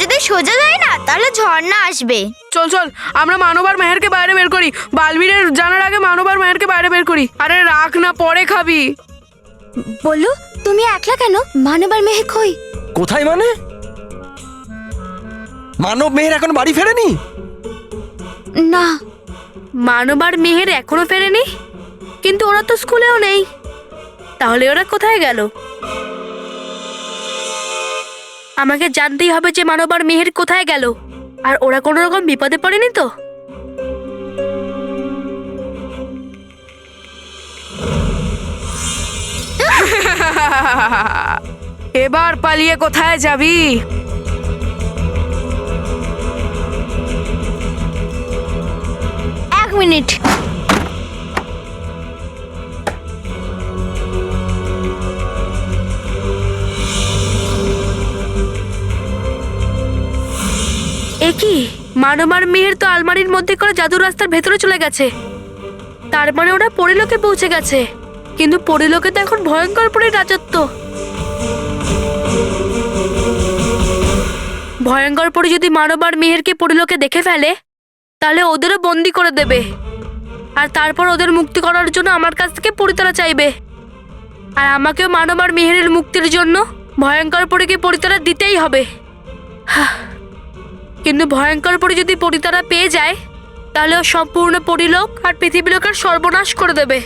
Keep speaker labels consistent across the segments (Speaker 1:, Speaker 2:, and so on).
Speaker 1: যদি সোজা যায় না তাহলে ঝর্ণা আসবে।
Speaker 2: চল চল আমরা মানব আর মেহেরকে বাইরে বের করি। বালবীরের জানার আগে মানব আর মেহেরকে বাইরে বের করি। আরে রাখ না, পরে খাবি।
Speaker 1: বললো তুমি একলা কেন? মানব আর মেহের কই?
Speaker 3: কোথায় মানে? মানব মেহের এখন বাড়ি ফেরেনি?
Speaker 1: না,
Speaker 2: মানব আর মেহের এখনো ফেরেনি, কিন্তু ওরা তো স্কুলেও নেই। তাহলে ওরা কোথায় গেল? আমাকে জানতেই হবে যে মানব আর মেহের কোথায় গেল, আর ওরা কোনো রকম বিপদে পড়েনি তো। এবার পালিয়ে কোথায় যাবি?
Speaker 1: এক মিনিট।
Speaker 2: এ কি, মানব আর মেহের তো আলমারির মধ্যে করে জাদুর রাস্তার ভেতরে চলে গেছে। তার মানে ওরা পরিলোকে পৌঁছে গেছে। কিন্তু পরিলোকে তো এখন ভয়ঙ্কর পরীর রাজত্ব। ভয়ঙ্কর পরী যদি মানব আর মেহেরকে পরিলোকে দেখে ফেলে, তাহলে ওদেরও বন্দি করে দেবে। আর তারপর ওদের মুক্তি করার জন্য আমার কাছ থেকে পরিতারা চাইবে। আর আমাকেও মানব আর মেহেরের মুক্তির জন্য ভয়ঙ্কর পরীকে পরিতারা দিতেই হবে। কিন্তু ভয়ঙ্কর পরী যদি পরিতারা পেয়ে যায়, তাহলে ও সম্পূর্ণ পরিলোক আর পৃথিবীলোকের সর্বনাশ করে দেবে।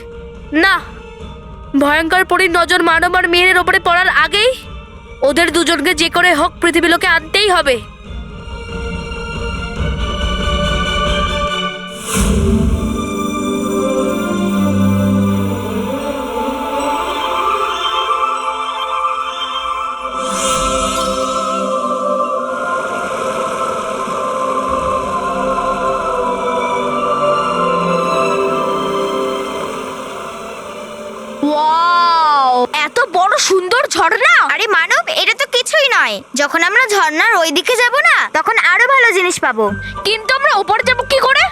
Speaker 2: না, ভয়ঙ্কর পরীর নজর মানব আর মেহেরের ওপরে পড়ার আগেই ওদের দুজনকে যে করে হোক পৃথিবীলোকে আনতেই হবে।
Speaker 1: এত বড় সুন্দর ঝর্ণা! আরে মানব, এটা তো কিছুই নয়। যখন আমরা ঝর্ণার ওই দিকে যাব না, তখন আরো ভালো জিনিস পাবো। কিন্তু আমরা উপরে যাব কি করে?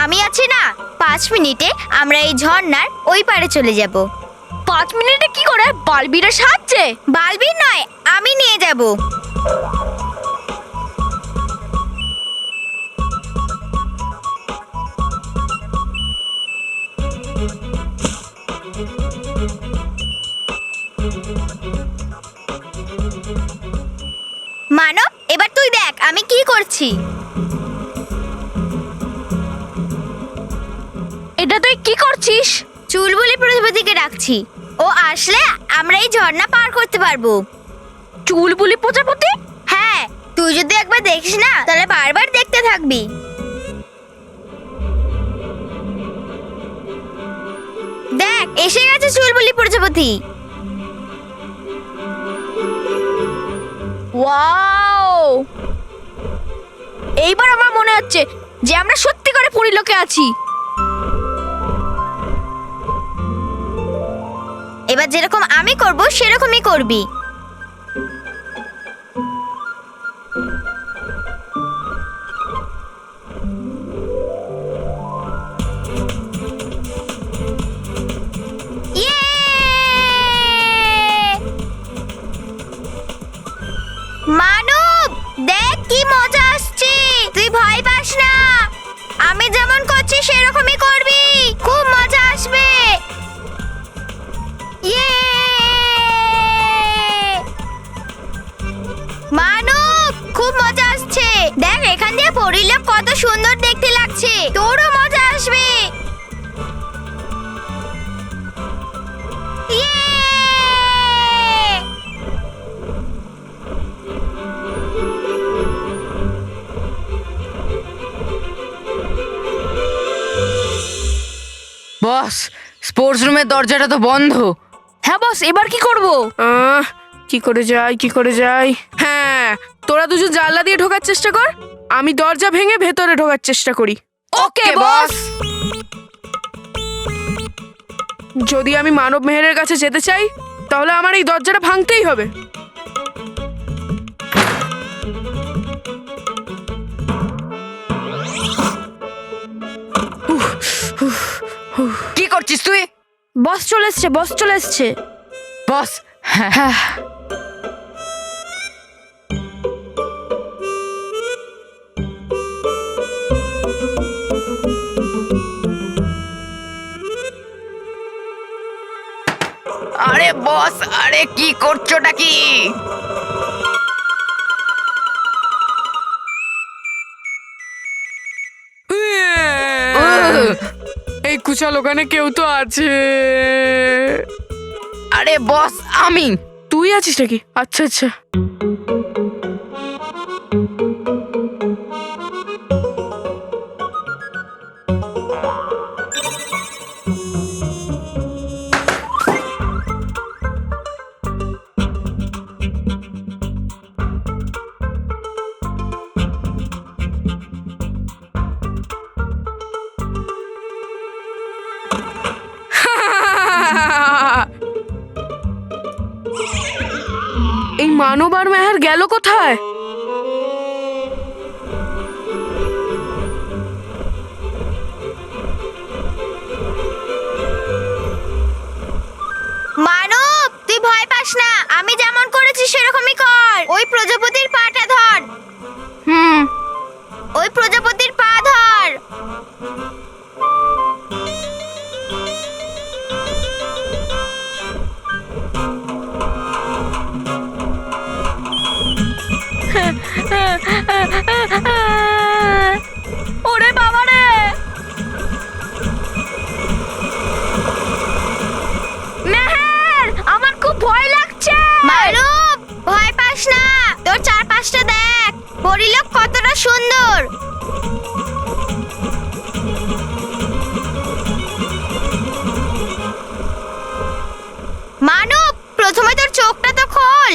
Speaker 1: আমি আছি না, 5 মিনিটে আমরা এই ঝর্ণার ওই পারে চলে যাব। 5 মিনিটে কি করে? বালবীরের সাহায্যে? বালবীর নয়, আমি নিয়ে যাব। মানব, এবার তুই দেখ আমি কি করছি। এটা তুই কি করছিস? চুলবুলি প্রজাপতিকে ডাকছি। ও আসলে আমরা এই ঝর্ণা পার করতে পারবো। চুলবুলি প্রজাপতি? হ্যাঁ, তুই যদি একবার দেখিস না তাহলে বারবার দেখতে থাকবি। দেখ, এসে গেছে চুলবুলি প্রজাপতি। ওয়াও! এইবার আমার মনে হচ্ছে যে আমরা সত্যি করে পরিলোকে আছি। এবার যেরকম আমি করব সেরকমই করবি। মানব, দেখ কি মজা আসছে। তুই ভয় পাস না, আমি যেমন করছি সেরকমই করবি, খুব মজা আসবে। মানব, খুব মজা আসছে। দেখ এখান দিয়ে পরিলোক কত সুন্দর দেখতে লাগছে, তোরও মজা আসবে।
Speaker 4: বস, স্পোর্টস রুমের দরজাটা তো বন্ধ।
Speaker 2: হ্যাঁ বস, এবার কি করব? কি করে যাই? হ্যাঁ, তোরা দুজন জানলা দিয়ে ঢোকার চেষ্টা কর, আমি দরজা ভেঙে ভেতরে ঢোকার চেষ্টা করি।
Speaker 4: ওকে বস।
Speaker 2: যদি আমি মানব মেহেরের কাছে যেতে চাই, তাহলে আমার এই দরজাটা ভাঙতেই হবে।
Speaker 4: কি করছিস তুই?
Speaker 2: বস চলে এসছে।
Speaker 4: বস,
Speaker 2: হ্যাঁ,
Speaker 4: বস, আরে কি করছোটা কি?
Speaker 5: এই কুচাল ওখানে কেউ তো আছে।
Speaker 4: আরে বস, আমি।
Speaker 5: তুই আছিস নাকি? আচ্ছা আচ্ছা। এই মানব আর মেহের গেল কোথায়?
Speaker 1: মানব, তুই ভয় পাস না, আমি যেমন করেছি সেরকমই কর। ওই প্রজাপতির পাটা ধর। ওই প্রজাপতির পা ধর।
Speaker 2: ওরে বাবা রে! মেহের, আমার খুব ভয় লাগছে।
Speaker 1: মানব, ভয় পাস না, তোর চারপাশটা দেখ, পরিলোক কতটা সুন্দর। মানব, প্রথমে তোর চোখটা তো খোল।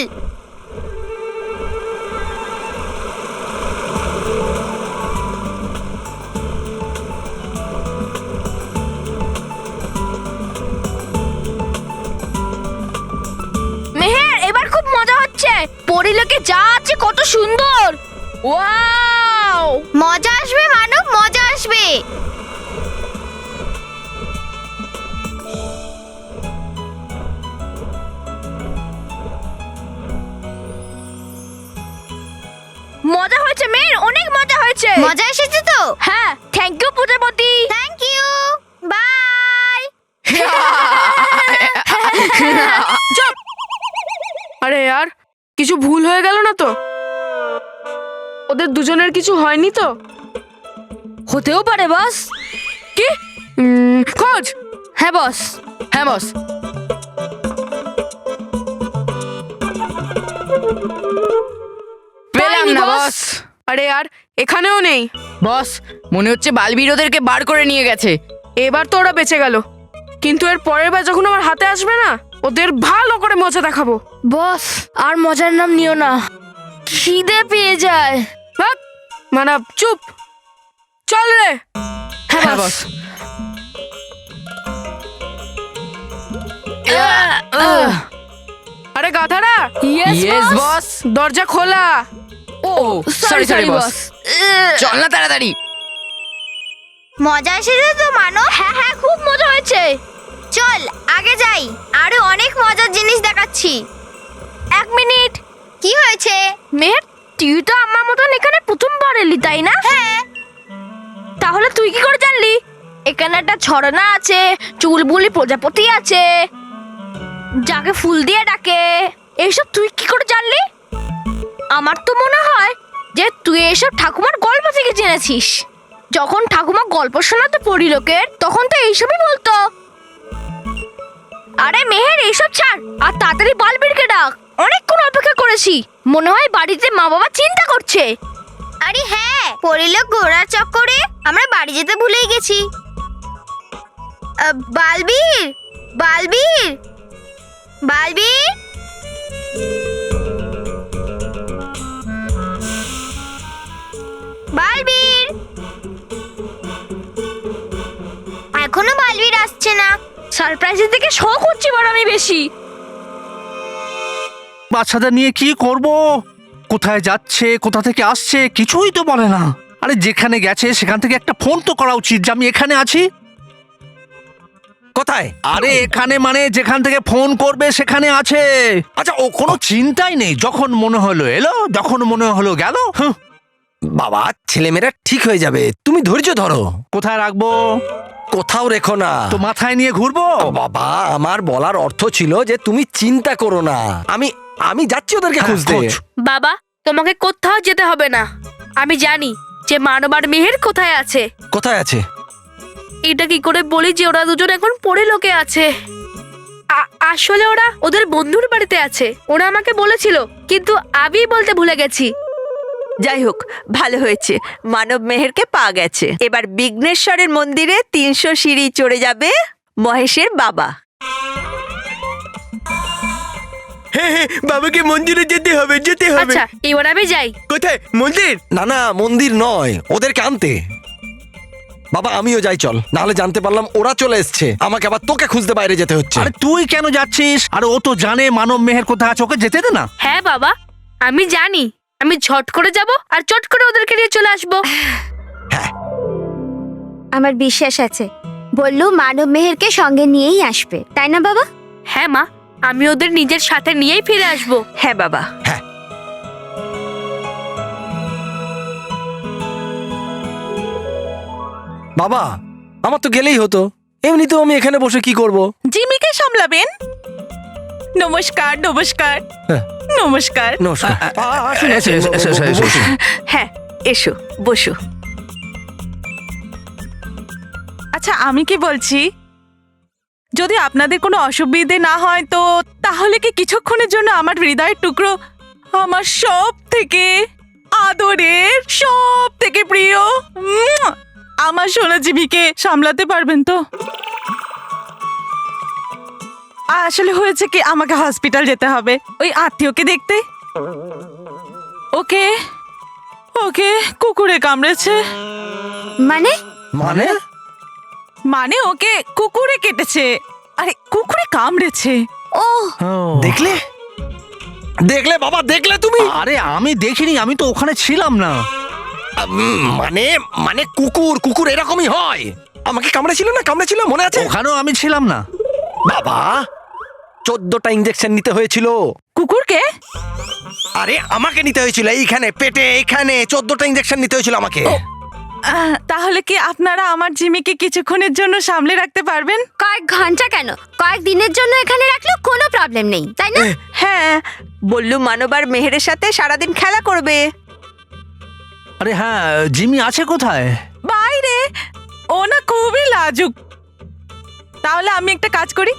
Speaker 2: মেহের, এবার খুব মজা হচ্ছে। পরিলোকে যা আছে কত সুন্দর। ওয়াও!
Speaker 1: মজা আসবে মানব, মজা আসবে।
Speaker 2: মজা হয়েছে মেহের, অনেক মজা হয়েছে।
Speaker 1: মজা এসেছে তো?
Speaker 2: হ্যাঁ, থ্যাংক ইউ প্রজাপতি।
Speaker 1: Thank you, bye.
Speaker 2: চুপ!
Speaker 5: আরে यार, কিছু ভুল হয়ে গেল না তো? ওদের দুজনের কিছু হয়নি তো?
Speaker 2: হতেও পারে বস।
Speaker 5: কি? খোঁজ।
Speaker 2: হ্যাঁ বস।
Speaker 4: হ্যাঁ বস। পেলাম
Speaker 5: পাইনি
Speaker 4: না
Speaker 5: বস।
Speaker 4: বস।
Speaker 5: আরে यार, এখানেও নেই।
Speaker 4: বস, মনে হচ্ছে বালবীর ওদেরকে বার করে নিয়ে গেছে।
Speaker 5: এবার তো ওরা বেঁচে গেল, কিন্তু এর পরের বার যখন আমার হাতে আসবে না, ওদের ভালো করে মজা দেখাবো।
Speaker 2: বস, আর মজার নাম নিও না, খিদে পেয়ে যায়।
Speaker 5: ভাগ, মানব চুপ। চল রে।
Speaker 4: হ্যাঁ বস।
Speaker 5: আরে গাধারা,
Speaker 4: ইয়েস বস।
Speaker 5: দরজা খোলা।
Speaker 4: ও সরি সরি বস। চল না তাড়াতাড়ি।
Speaker 1: মজা এসেছে তো মানব?
Speaker 2: হ্যাঁ হ্যাঁ, খুব মজা হয়েছে।
Speaker 1: চল আগে যাই, আরো অনেক মজার জিনিস দেখাচ্ছি।
Speaker 2: 1 মিনিট।
Speaker 1: কি হয়েছে?
Speaker 2: মেহের, তুই তো আমার মতন এখানে প্রথমবার এলি, তাই না?
Speaker 1: হ্যাঁ।
Speaker 2: তাহলে তুই কি করে জানলি এখানে একটা ঝর্ণা আছে, চুলবুলি প্রজাপতি আছে, যাকে ফুল দিয়ে ডাকে? এইসব তুই কি করে জানলি? আমার তো মনে হয় যে তুই এসব ঠাকুমার গল্প থেকে জেনেছিস। যখন ঠাকুমা গল্প শোনাতো পরিলোকের, তখন তো এইসবই বলতো। আরে মেহের, এইসব ছাড় আর তাড়াতাড়ি বালবীরকে ডাক। অনেকক্ষণ অপেক্ষা করেছি, মনে হয় বাড়িতে মা বাবা চিন্তা করছে।
Speaker 1: আরে হ্যাঁ, পরিলোক ঘোড়ার চক্করে আমরা বাড়ি যেতে ভুলেই গেছি। বালবীর, বালবীর, বালবীর। বালবীর, এখনো বালবীর আসছে না।
Speaker 2: সারপ্রাইজের দিকে শখ হচ্ছে বড় আমি বেশি।
Speaker 3: বাচ্চাদের নিয়ে কি করব? কোথায় যাচ্ছে, কোথা থেকে আসছে, কিছুই তো বলে না। আরে যেখানে গেছে সেখান থেকে একটা ফোন তো করা উচিত যে আমি এখানে আছি। কোথায়? আরে এখানে মানে যেখান থেকে ফোন করবে সেখানে আছে। আচ্ছা, ও কোনো চিন্তাই নেই, যখন মনে হলো এলো, যখন মনে হলো গেল।
Speaker 6: বাবা, ছেলেমেয়েরা ঠিক হয়ে যাবে, তুমি ধৈর্য ধরো।
Speaker 3: কোথায় রাখবো?
Speaker 6: কোথাও রেখো না।
Speaker 3: তো মাথায় নিয়ে ঘুরবো?
Speaker 6: ও বাবা, আমার বলার অর্থ ছিল যে তুমি চিন্তা করো না, আমি যাচ্ছি ওদেরকে খুঁজতে।
Speaker 3: খোঁজ।
Speaker 2: বাবা, তোমাকে কোথাও যেতে হবে না। আমি জানি যে মানব আর মেহের কোথায় আছে।
Speaker 6: কোথায় আছে?
Speaker 2: এটা কি করে বলি যে ওরা দুজন এখন পরিলোকে আছে। আসলে ওরা ওদের বন্ধুর বাড়িতে আছে। ওরা আমাকে বলেছিল, কিন্তু আমি বলতে ভুলে গেছি।
Speaker 7: যাই হোক, ভালো হয়েছে, মানব মেহেরকে পাওয়া গেছে। এবার বিঘ্নেশ্বরের মন্দিরে 300 সিঁড়ি চড়ে যাবে মহেশের বাবা।
Speaker 8: হ্যাঁ, বাবাকে মন্দিরে যেতে হবে, যেতে হবে।
Speaker 2: আচ্ছা, এবার আমি যাই।
Speaker 8: কোথায়? মন্দির?
Speaker 6: না না, মন্দির নয়, ওদেরকে আনতে। বাবা আমিও যাই, চল, নাহলে জানতে পারলাম ওরা চলে এসছে, আমাকে আবার তোকে খুঁজতে বাইরে যেতে হচ্ছে।
Speaker 3: আরে তুই কেন যাচ্ছিস? আরে ও তো জানে মানব মেহের কোথায় আছে, ওকে যেতে দে না।
Speaker 2: হ্যাঁ বাবা, আমি জানি। আমি ঝট করে যাব আর চট করে ওদেরকে নিয়ে চলে আসবো।
Speaker 1: আমার বিশ্বাস আছে বললু মানব মেহেরকে সঙ্গে নিয়েই আসবে, তাই না বাবা?
Speaker 2: হ্যাঁ মা, আমি ওদের নিজের সাথে নিয়েই ফিরে আসবো।
Speaker 7: হ্যাঁ বাবা।
Speaker 6: বাবা আমার তো গেলেই হতো, এমনিতেও আমি এখানে বসে কি করব?
Speaker 7: জিমিকে সামলাবেন। নমস্কার নমস্কার
Speaker 6: হ্যাঁ।
Speaker 7: নমস্কার।
Speaker 6: নমস্কার।
Speaker 3: এসো, এসো, এসো, এসো, এসো।
Speaker 6: বসুন।
Speaker 7: হ্যাঁ, এসো, বসো।
Speaker 9: আচ্ছা, আমি কি বলছি, যদি আপনাদের কোনো অসুবিধে না হয় তো তাহলে কি কিছুক্ষণের জন্য আমার হৃদয়ের টুকরো, আমার সব থেকে আদরের, সব থেকে প্রিয় আমার সোনাজীবীকে সামলাতে পারবেন তো? আসলে হয়েছে কি, আমাকে হসপিটাল যেতে হবে ওই আত্মীয়কে দেখতে। ওকে ওকে কুকুরে কামড়েছে।
Speaker 1: মানে
Speaker 6: মানে?
Speaker 9: মানে ওকে কুকুরে কেটেছে। আরে কুকুরে কামড়েছে।
Speaker 1: ও
Speaker 6: দেখলে দেখলে বাবা, দেখলে তুমি?
Speaker 3: আরে আমি দেখিনি, আমি তো ওখানে ছিলাম না।
Speaker 6: মানে মানে কুকুর কুকুর এরকমই হয়। আমাকে কামড়েছিল না, কামড়েছিল, মনে আছে?
Speaker 3: ওখানেও আমি ছিলাম না।
Speaker 6: বাবা 14টা ইঞ্জেকশন নিতে হয়েছিল।
Speaker 9: কুকুরকে?
Speaker 6: আরে আমাকে নিতে হয়েছিল, এইখানে পেটে, এইখানে 14টা ইঞ্জেকশন নিতে হয়েছিল আমাকে।
Speaker 9: তাহলে কি আপনারা আমার জিমিকে কিছুক্ষণের জন্য সামলে রাখতে পারবেন?
Speaker 1: কয়েক ঘন্টা কেন, কয়েক দিনের জন্য এখানে রাখলেও কোনো প্রবলেম নেই, তাই না?
Speaker 7: হ্যাঁ, বললু মানব আর মেহেরের সাথে সারাদিন খেলা করবে।
Speaker 3: আরে হ্যাঁ, জিমি আছে কোথায়?
Speaker 9: বাইরে। ও না খুবই লাজুক। তাহলে আমি একটা কাজ করি,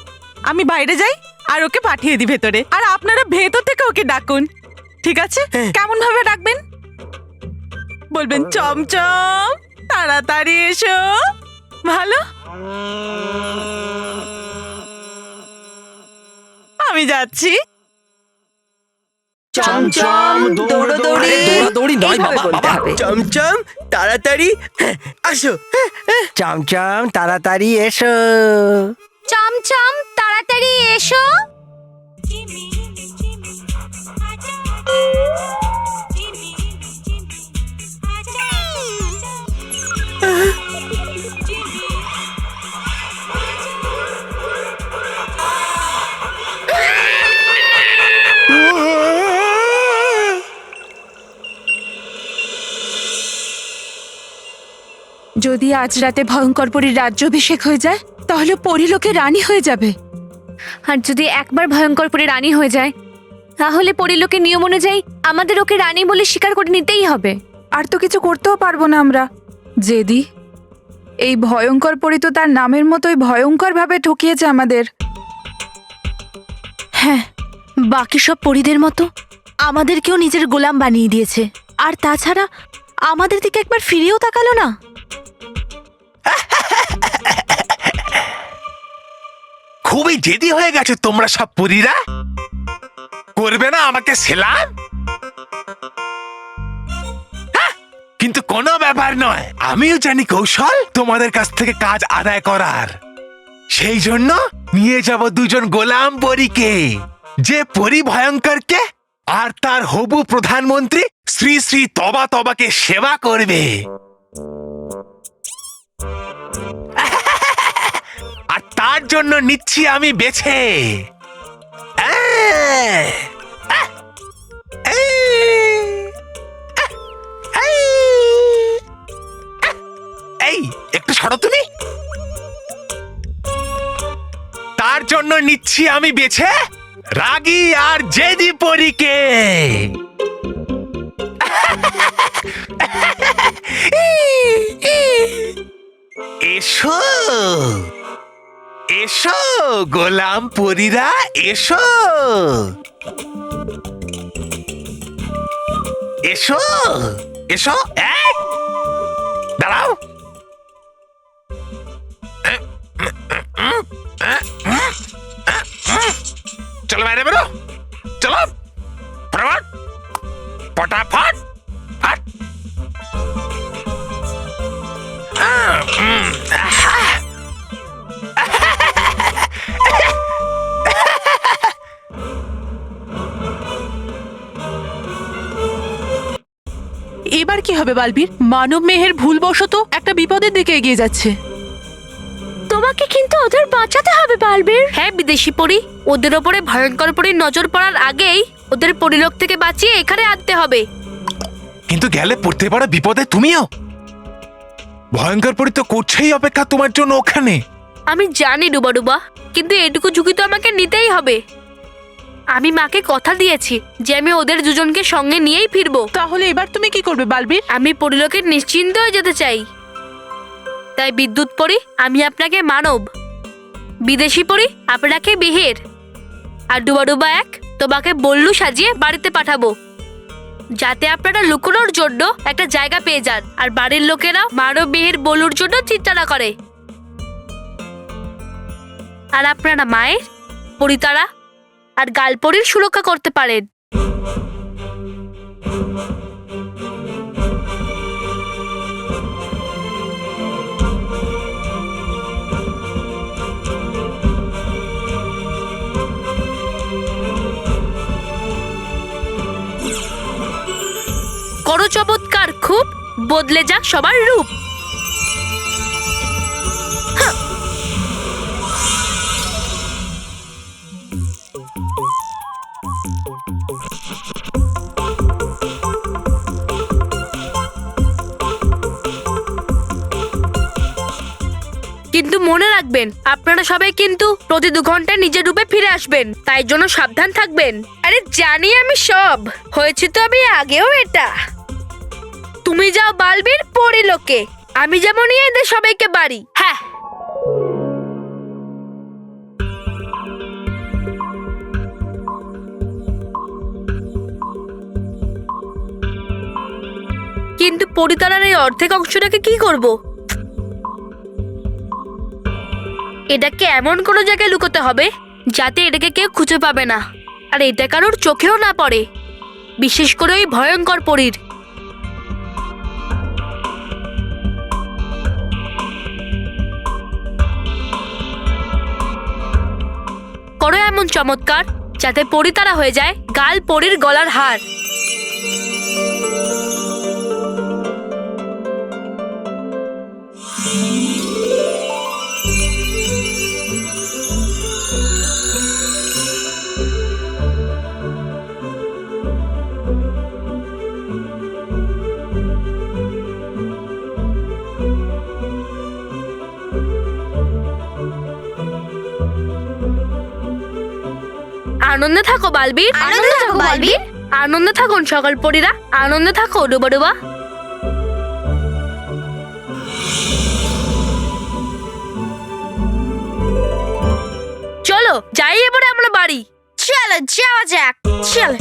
Speaker 9: আমি বাইরে যাই আর ওকে পাঠিয়ে দিই ভেতরে, আর আপনারা ভেতর থেকে ওকে ডাকুন, ঠিক আছে? কেমন ভাবে ডাকবেন? বলবেন চমচম তাড়াতাড়ি এসো। ভালো, আমি যাচ্ছি।
Speaker 7: চমচম দৌড়োদৌড়ি।
Speaker 6: দৌড়াদৌড়ি নয়
Speaker 7: এইভাবে
Speaker 6: বাবা,
Speaker 7: বলতে
Speaker 6: বাবা।
Speaker 7: হবে।
Speaker 8: চমচম তাড়াতাড়ি আসো।
Speaker 6: চমচম তাড়াতাড়ি এসো।
Speaker 1: চমচম তাড়াতাড়ি এসো।
Speaker 9: যদি আজ রাতে ভয়ঙ্কর পরীর রাজ্যাভিষেক হয়ে যায় তাহলে পরিলোকে রানী হয়ে যাবে।
Speaker 2: আর যদি একবার ভয়ঙ্কর পরে রানী হয়ে যায়, তাহলে পরিলোকের নিয়ম অনুযায়ী আমাদের ওকে রানী বলে স্বীকার করে নিতেই হবে।
Speaker 10: আর তো কিছু করতেও পারবো না আমরা। জেদি, এই ভয়ঙ্কর পরি তো তার নামের মতোই ভয়ঙ্কর ভাবে ঠকিয়েছে আমাদের।
Speaker 2: হ্যাঁ, বাকি সব পরীদের মতো আমাদেরকেও নিজের গোলাম বানিয়ে দিয়েছে। আর তাছাড়া আমাদের দিকে একবার ফিরেও তাকালো না।
Speaker 11: খুবই জেদি হয়ে গেছে তোমরা সব পরীরা। করবে না আমাকে সেলাম? কিন্তু কোনো ব্যাপার নয়, আমিও জানি কৌশল তোমাদের কাছ থেকে কাজ আদায় করার। সেই জন্য নিয়ে যাব দুজন গোলাম পরীকে, যে পরী ভয়ঙ্করকে আর তার হবু প্রধানমন্ত্রী শ্রী শ্রী তবা তবাকে সেবা করবে। আর তার জন্য নিচ্ছি আমি বেছে এই একটু সরো তুমি। তার জন্য নিচ্ছি আমি বেছে রাগী আর জেদি পরীকে। এসো এসো গোলাম পরীরা, এসো এসো এসো। দাঁড়াও, চলো বাইরে বেরো, চলো ফটাফট ফটাফট।
Speaker 9: এবার কি হবে বালবীর? মানব মেহের ভুলবশত একটা বিপদের দিকে এগিয়ে যাচ্ছে।
Speaker 2: তোমাকে কিন্তু ওদের বাঁচাতে হবে বালবীর। হ্যাঁ বিদেশি পরী, ওদের ওপরে ভয়ঙ্কর পরীর নজর পড়ার আগেই ওদের পরিলোক থেকে বাঁচিয়ে এখানে আনতে হবে।
Speaker 11: কিন্তু গেলে পড়তে পারো বিপদে তুমিও। ভয়ঙ্কর পরী তো করছেই অপেক্ষা তোমার জন্য ওখানে।
Speaker 2: আমি জানি ডুবা, কিন্তু এটুকু ঝুঁকি তো আমাকে নিতেই হবে। আমি মাকে কথা দিয়েছি যে আমি ওদের দুজনকে সঙ্গে নিয়েই ফিরবো।
Speaker 9: তাহলে এবার তুমি কি করবে বালবীর?
Speaker 2: আমি পরিলোকে নিশ্চিন্ত হয়ে যেতে চাই। তাই বিদ্যুৎ পরী, আমি আপনাকে মানব, বিদেশি পরী আপনাকে বিহের, আর ডুবা এক তোমাকে বল্লু সাজিয়ে বাড়িতে পাঠাবো, যাতে আপনারা লুকোনোর জন্য একটা জায়গা পেয়ে যান আর বাড়ির লোকেরা মানব বিহের বল্লুর জন্য চিন্তা না করে। আর আপনারা মায়ের, পরিতারা আর গালপরির সুরক্ষা করতে পারেন। করো চমৎকার, খুব বদলে যাক সবার রূপ। কিন্তু মনে রাখবেন, আপনারা সবাই কিন্তু প্রতি 2 ঘন্টায় নিজের রূপে ফিরে আসবেন, তাই জন্য সাবধান থাকবেন। আরে জানি আমি সব, হয়েছে তো আমি আগেও এটা। তুমি যাও বালবীর পরিলোকে, আমি যেমন এদের সবাইকে বাড়ি। হ্যাঁ, কিন্তু পরিতারার এই অর্ধেক অংশটাকে কি করব? এটাকে এমন কোনো জায়গায় লুকোতে হবে যাতে এটাকে কেউ খুঁজে পাবে না, আর এটা কারোর চোখেও না পড়ে, বিশেষ করে ওই ভয়ঙ্কর পরীর। করো এমন চমৎকার যাতে পরিতারা হয়ে যায় গাল পরীর গলার হার। আনন্দে থাকো বালবীর,
Speaker 1: আনন্দে থাকো বালবীর।
Speaker 2: আনন্দে থাকুন সকল পরীরা, আনন্দে থাকো ডুবা। চলো যাই এবারে আমরা বাড়ি।
Speaker 1: চলো যাওয়া যাক, চলো।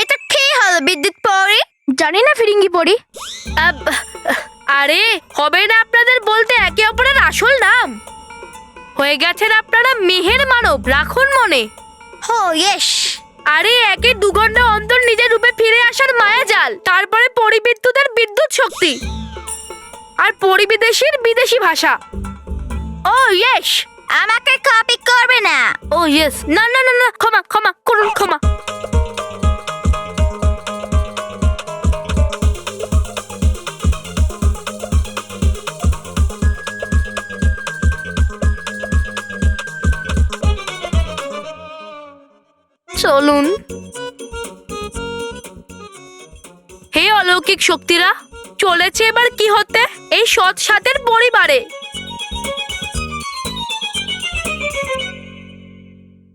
Speaker 1: এটা কি হলো বিদ্যুৎ পরী?
Speaker 2: জানি না ফিরিঙ্গি পড়ি। আরে হবে না আপনাদের বলতে একে অপরের আসল নাম। হয়ে গেছেন আপনারা মেহের মানব, রাখুন মনে।
Speaker 1: হো ইয়েস।
Speaker 2: আরে একে 2 ঘন্টা অন্তর নিজের রূপে ফিরে আসার মায়াজাল, তারপরে পরিবিদ্যুতের বিদ্যুৎ শক্তি, আর পরিবিদেশীর বিদেশি ভাষা। ও ইয়েস।
Speaker 1: আমাকে কপি করবে না।
Speaker 2: ও ইয়েস। না না না না, ক্ষমা ক্ষমা করুন, ক্ষমা। চলুন। হে অলৌকিক শক্তিরা, চলেছে এবার কি হতে এই সৎ সাতের পরিবারে।